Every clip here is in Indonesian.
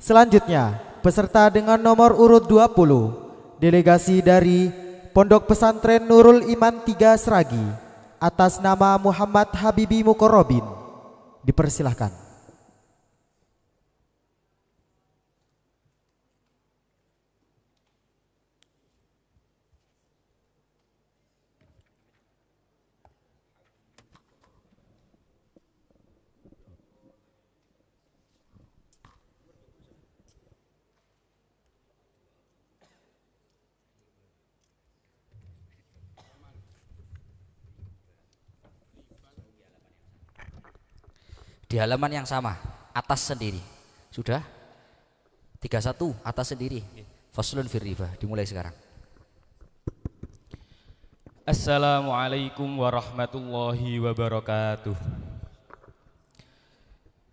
Selanjutnya, peserta dengan nomor urut 20, delegasi dari Pondok Pesantren Nurul Iman 3 Seragi, atas nama Muhammad Habibi Mukorobin, dipersilahkan. Di halaman yang sama, atas sendiri. Sudah? 31 atas sendiri. Faslun fir riba, dimulai sekarang. Assalamualaikum warahmatullahi wabarakatuh.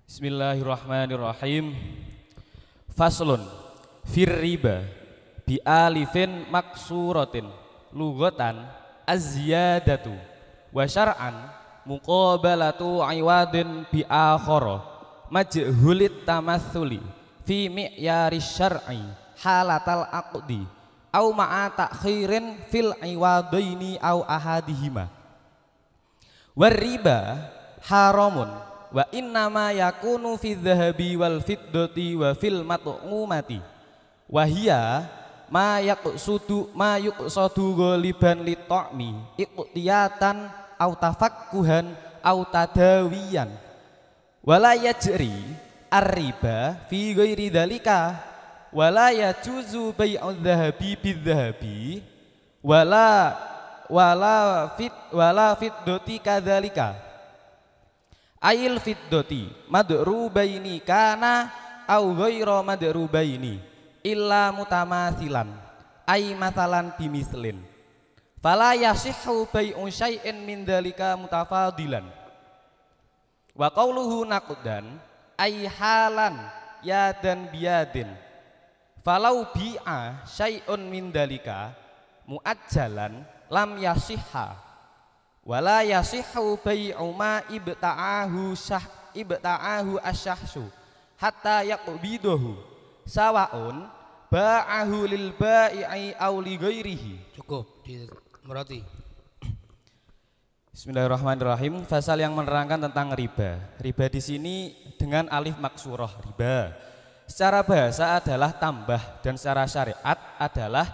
Bismillahirrahmanirrahim. Faslun fir riba bi alifin maksuratin lughatan az-ziyadatu wa syar'an muqabalatu iwadin bi akhara majhulit tamatsuli fi mi'yaris syar'i halatal aqdi au ma'a ta'khirin fil iwadaini au ahadihima. War riba haramun wa innama yakunu fi dhahabi wal fiddati wa fil mat'umati wa hiya ma yuqsadu ghaliban li ta'mi iqtiyatan au tafakkuhan au tadawiyan wala yajri ar-riba fi ghairi dzalika wala yajuzu bai'udz dzahabi bidz-dzahabi wala fiddati kadzalika ayil fiddati madrubaini kana au ghaira madrubaini illa mutamathilan ay mathalan bimislin fala yasihhu bai'u syai'in min dzalika mutafadilan wa qauluhu naqdan ay halan yadan biyadin falau bi'a syai'un min dzalika muajjalan lam yasihha wala yasihhu bai'u ma ibta'ahu asyahsu hatta yaqbidahu sawaun ba'ahu lil ba'i'i aw li ghairihi. Cukup Murati. Bismillahirrahmanirrahim. Fasal yang menerangkan tentang riba. Riba di sini dengan alif maksurah, riba. Secara bahasa adalah tambah dan secara syariat adalah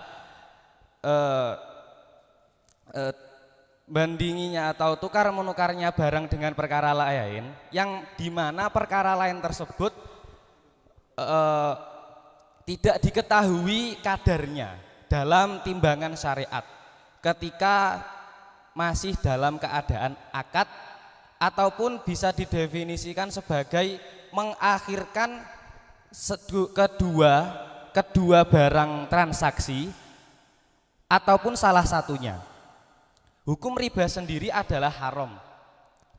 bandinginya atau tukar menukarnya barang dengan perkara lain yang dimana perkara lain tersebut tidak diketahui kadarnya dalam timbangan syariat ketika masih dalam keadaan akad ataupun bisa didefinisikan sebagai mengakhirkan kedua barang transaksi ataupun salah satunya. Hukum riba sendiri adalah haram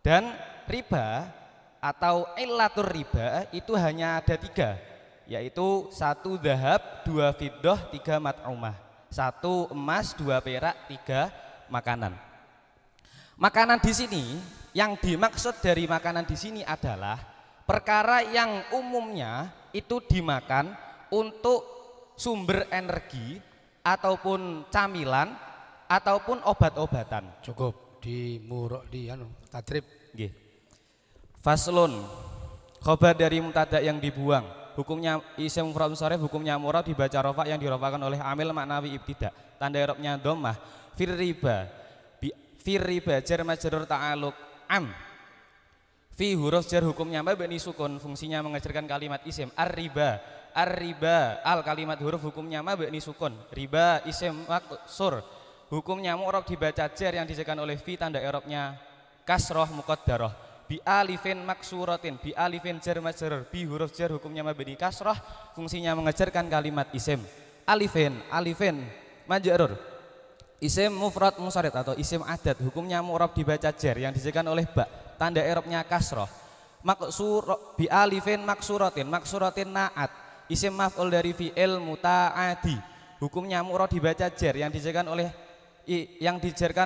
dan riba atau illatur riba itu hanya ada 3, yaitu 1 dhahab, 2 fiddah, 3 mat'umah. 1 emas, 2 perak, 3 makanan. Makanan di sini yang dimaksud dari makanan di sini adalah perkara yang umumnya itu dimakan untuk sumber energi ataupun camilan ataupun obat-obatan. Cukup di tadrib. Nggih. Faslun khobar dari mubtada yang dibuang. Hukumnya isim mufrad munsharif, hukumnya murad dibaca rafa yang dirafa'kan oleh amil maknawi ibtida. Tanda i'rabnya dhammah. Fir riba jar majrur ta'alluq am. Fi huruf jar hukumnya mabni sukun, fungsinya mengejarkan kalimat isim. Ar-riba al kalimat huruf hukumnya mabni sukun. Riba isim maksur, hukumnya mu'rab dibaca jar yang dijelaskan oleh fi, tanda i'rabnya kasroh muqaddarah. Bi alifin maksuratin, bi alifin jar majrur, bi huruf jar hukumnya mabni kasrah, fungsinya mengejarkan kalimat isim. Alifin majrur, isim mufrad munsharif atau isim adat, hukumnya mu'rab dibaca jar yang dijelaskan oleh ba, tanda i'rabnya kasrah. Maksur bi alifin maksuratin naat, isim maf'ul dari fi'il muta'adi, hukumnya mu'rab dibaca jar yang dijelaskan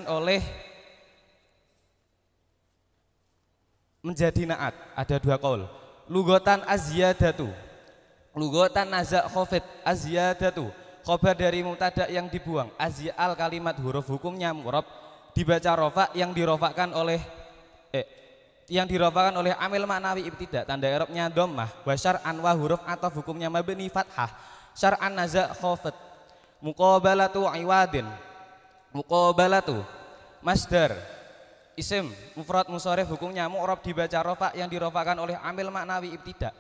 oleh menjadi naat. Ada 2 qaul. Lughatan az-ziyadatu Lugotan naza khofit aziyadatu, khobar dari mubtada yang dibuang, al kalimat huruf hukumnya mu'rab, dibaca rofa yang dirofakkan oleh amil maknawi ibtida, tanda i'rabnya dhammah, wa syar'an wa huruf atau hukumnya mabni fathah. Syar'an naza khofit, muqabalatu iwadin, muqabalatu masdar isim mufrad musharif, hukumnya mu'rab, dibaca rofa yang dirofakkan oleh amil maknawi ibtida,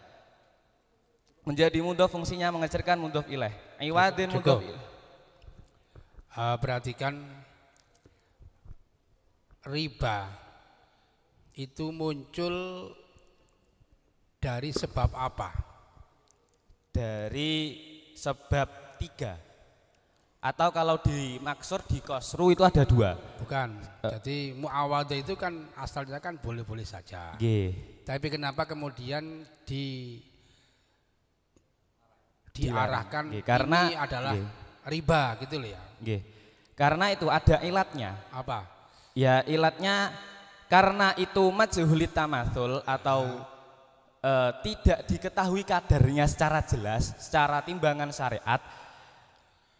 menjadi mudhof, fungsinya mengecerkan mudhof ilaih. Iwadin mudhof ilaih. Perhatikan, riba itu muncul dari sebab apa? Dari sebab 3, atau kalau dimaksud di qasru itu ada 2. Bukan. Jadi muawadah itu kan asalnya kan boleh-boleh saja. Nggih. Tapi kenapa kemudian diarahkan karena ini adalah riba gitu loh ya? Nggih. Karena itu ada ilatnya. Apa? Ya ilatnya karena itu majhulit tamatsul atau tidak diketahui kadarnya secara jelas, secara timbangan syariat,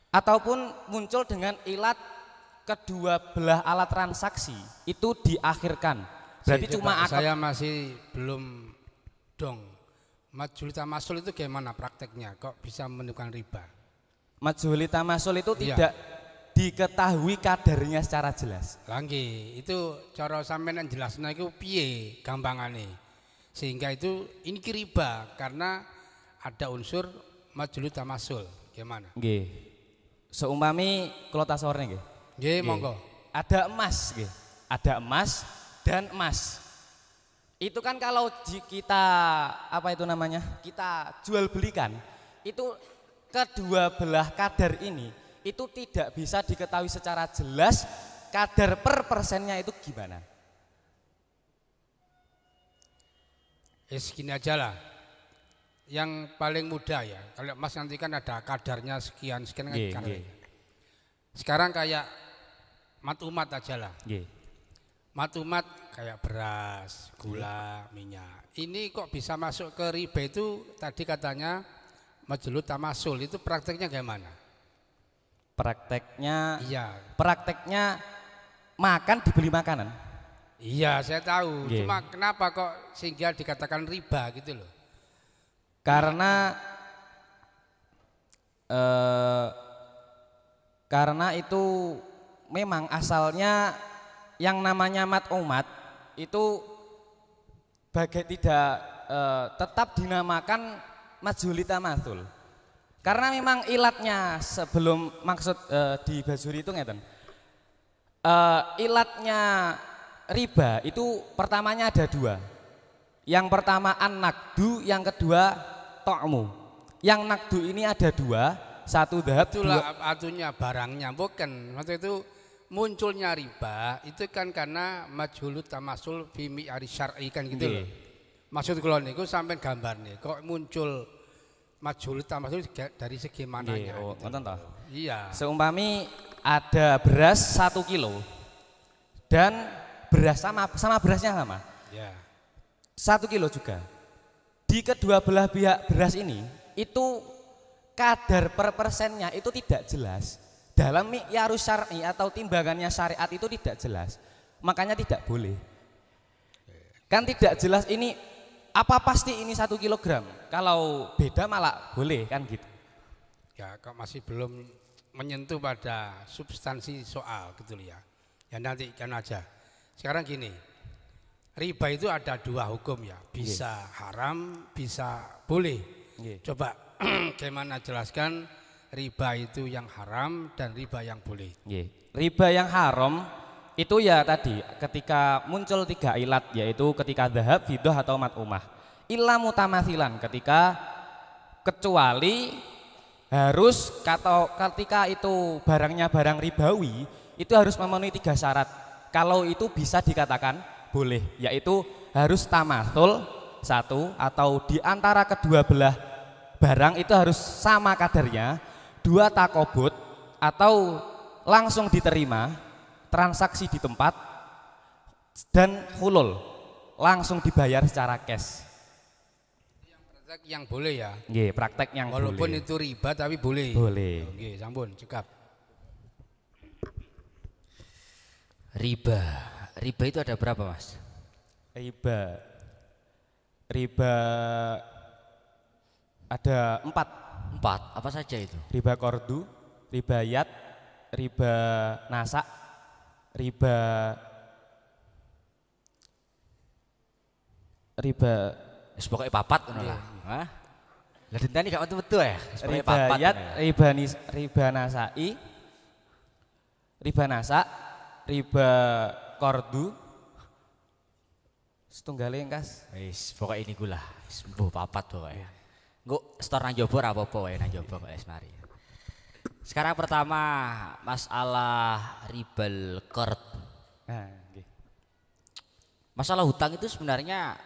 ataupun muncul dengan ilat kedua belah alat transaksi itu diakhirkan. Berarti cuma saya masih belum dong. Majhulit tamatsul itu gimana prakteknya? Kok bisa menemukan riba? Majhulit tamatsul itu tidak diketahui kadarnya secara jelas. Langgi, itu cara sampean jelasna iku piye gampangane. Sehingga itu ini riba karena ada unsur majhulut tamatsul. Gimana? Nggih. Seumpami kula tasawurne nggih. Nggih, monggo. Ada emas nggih. Ada emas dan emas. Itu kan kalau kita kita jual belikan, itu kedua belah kadar ini itu tidak bisa diketahui secara jelas kadar per persennya itu gimana. Segini aja lah. Yang paling mudah ya. Kalau emas nanti kan ada kadarnya sekian kan. Sekarang kayak matumat aja lah. Matumat kayak beras, gula, minyak. Ini kok bisa masuk ke riba itu tadi katanya majhulut tamatsul, itu prakteknya gimana? Prakteknya makan dibeli makanan. Iya, saya tahu. Cuma kenapa kok sehingga dikatakan riba gitu loh? Karena itu memang asalnya yang namanya mat'umat itu tetap dinamakan majhulit tamatsul. Karena memang ilatnya sebelum maksud di Bajuri itu ngeten. Ilatnya riba itu pertamanya ada 2. Yang pertama an-naqdu, yang kedua ta'mu. Yang naqdu ini ada 2, satu dhahab, itulah atunya barangnya, bukan. Maksud itu munculnya riba itu kan karena majhulut tamatsul fi mi'ari syar'i kan gitu loh. Maksud kula niku sampean gambarne kok muncul majhulut tamatsul dari segi mananya. Ngoten toh? Iya. Seumpami ada beras 1 kilo dan beras sama berasnya sama. Ya. 1 kilo juga. Di kedua belah pihak beras ini itu kadar per persennya itu tidak jelas. Dalam mi'yarus syar'i atau timbangannya syariat itu tidak jelas. Makanya tidak boleh. Kan tidak jelas ini apa pasti ini 1 kilogram. Kalau beda malah boleh kan gitu. Ya, kok masih belum menyentuh pada substansi soal gitu ya. Ya nanti kan aja. Sekarang gini, riba itu ada 2 hukum ya, bisa haram, bisa boleh. Coba gimana jelaskan riba itu yang haram dan riba yang boleh. Riba yang haram itu ya tadi ketika muncul 3 ilat, yaitu ketika dhahab, fiddah atau mat'umah. Illa mutamathilan, kecuali harus ketika itu barangnya barang ribawi itu harus memenuhi 3 syarat. Kalau itu bisa dikatakan boleh, yaitu harus tamathul 1, atau di antara kedua belah barang itu harus sama kadarnya. 2, takobut atau langsung diterima, transaksi di tempat, dan hulul langsung dibayar secara cash. Praktek yang boleh ya. Nggih, praktek yang walaupun boleh. itu riba tapi boleh. Boleh. Nggih, sampun cekap. Riba. Riba itu ada berapa, Mas? Riba ada 4. 4. Apa saja itu? Riba kordu, riba yat, riba nasak, riba Pokoknya papat ngono lah. Hah? Lah dinteni gak metu-metu ya? riba yat, riba nasai, riba nasak, riba kordu, setunggale engkas. Wis, pokoke ini gula. Sembuh papat pokoknya. Engko store nang jowo ora apa-apa wae nang jowo kok wis mari. Sekarang pertama masalah ribal qard. Nah, nggih. Masalah hutang itu sebenarnya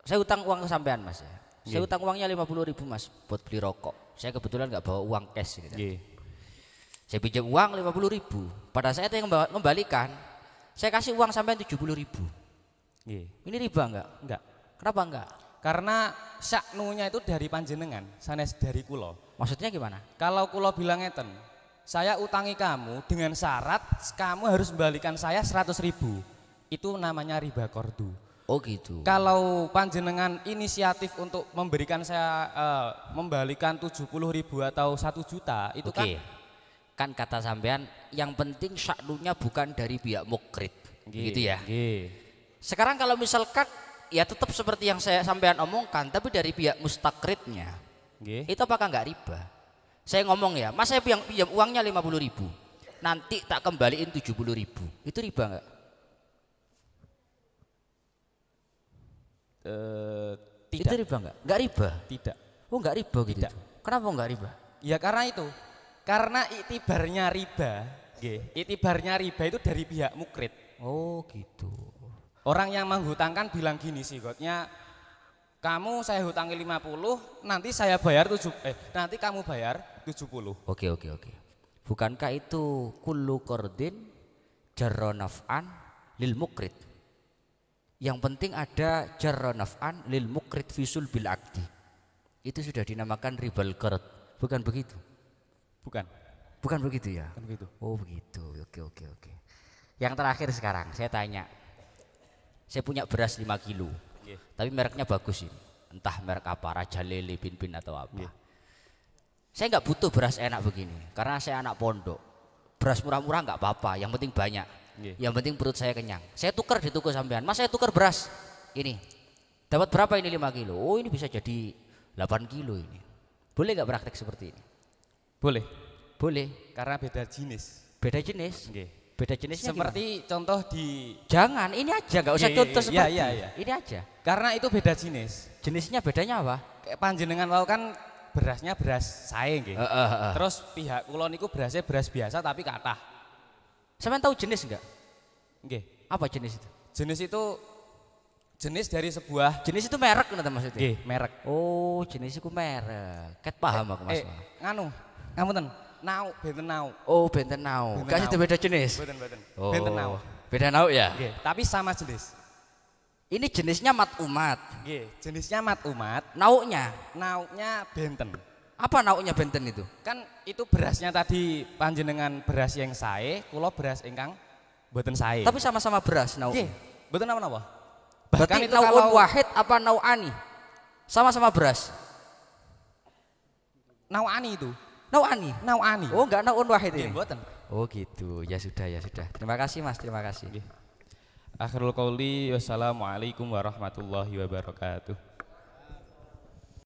saya hutang uang ke sampean, Mas ya. Saya hutang uangnya 50.000 Mas buat beli rokok. Saya kebetulan nggak bawa uang cash gitu. Saya pinjam uang 50.000. Pada saat yang mengembalikan, saya kasih uang sampean 70.000. Ini riba enggak? Enggak. Kenapa enggak? Karena syaknunya itu dari panjenengan, sanes dari kulo. Maksudnya gimana? Kalau kulo bilang ngeten, saya utangi kamu dengan syarat kamu harus membalikan saya 100.000. Itu namanya riba kordu. Oh gitu. Kalau panjenengan inisiatif untuk memberikan saya membalikan 70.000 atau 1 juta itu kan kata sampean yang penting syaknunya bukan dari pihak mukrid. Gitu ya. Sekarang kalau misalkan ya tetap seperti yang saya sampean omongkan tapi dari pihak mustakridnya. Itu apakah enggak riba? Saya ngomong ya, Mas saya pinjam uangnya 50.000. Nanti tak kembaliin 70.000. Itu riba enggak? Tidak. Itu riba enggak? Enggak riba? Tidak. Oh enggak riba gitu. Tidak. Kenapa enggak riba? Ya karena itu. Karena itibarnya riba, itibarnya riba itu dari pihak mukrid. Oh gitu. Orang yang menghutangkan bilang gini sih, Godnya, kamu saya hutangi 50, nanti saya bayar nanti kamu bayar 70. Oke. Bukankah itu kullu qardin jarra naf'an lil mukrid? Yang penting ada jarra naf'an lil mukrid fisul bil aqdi. Itu sudah dinamakan ribal qard. Bukan begitu? Bukan begitu ya? Bukan begitu. Oh begitu. Oke. Yang terakhir sekarang saya tanya. Saya punya beras 5 kilo. Tapi mereknya bagus ini. Entah merek apa, Raja Lele, Bin atau apa. Saya nggak butuh beras enak begini karena saya anak pondok. Beras murah-murah nggak apa-apa, yang penting banyak. Yang penting perut saya kenyang. Saya tukar di toko sampean. Mas saya tukar beras. Ini. Dapat berapa ini 5 kilo? Oh ini bisa jadi 8 kilo ini. Boleh nggak praktek seperti ini? Boleh. Karena Beda jenis. beda jenis. Beda jenisnya Seperti gimana? contoh di. Jangan, ini aja, nggak usah contoh seperti. Iya. Ini aja. Karena itu beda jenis. Jenisnya bedanya apa? Kayak panjenengan mau kan berasnya beras sae nggih. Terus pihak kula niku berasnya beras biasa tapi kathah. Sampean tahu jenis enggak? Nggih. Apa jenis itu? Jenis itu jenis dari sebuah. Jenis itu merek nanti maksudnya? Nggih, merek. Oh, jenis itu merek. Ket paham aku Mas. Ngapunten. Nau, benten nau. Oh, benten nau. Kasih itu beda jenis. Benten. Oh, Benten nau. Beda nau ya? Nggih, tapi sama jenis. Ini jenisnya mat umat. Nggih, jenisnya mat umat. Naunya benten. apa naunya benten itu? Kan itu berasnya tadi panjenengan beras yang sae, kula beras ingkang mboten sae. Tapi sama-sama beras nau. Nggih, mboten napa-napa. Bahkan itu nauun wahid apa nauani? Sama-sama beras. Nauani itu. Nauani. Oh, enggak nauun wahid ini. Mboten. Oh gitu. Ya sudah. Terima kasih Mas, terima kasih. Akhirul qauli wassalamualaikum warahmatullahi wabarakatuh.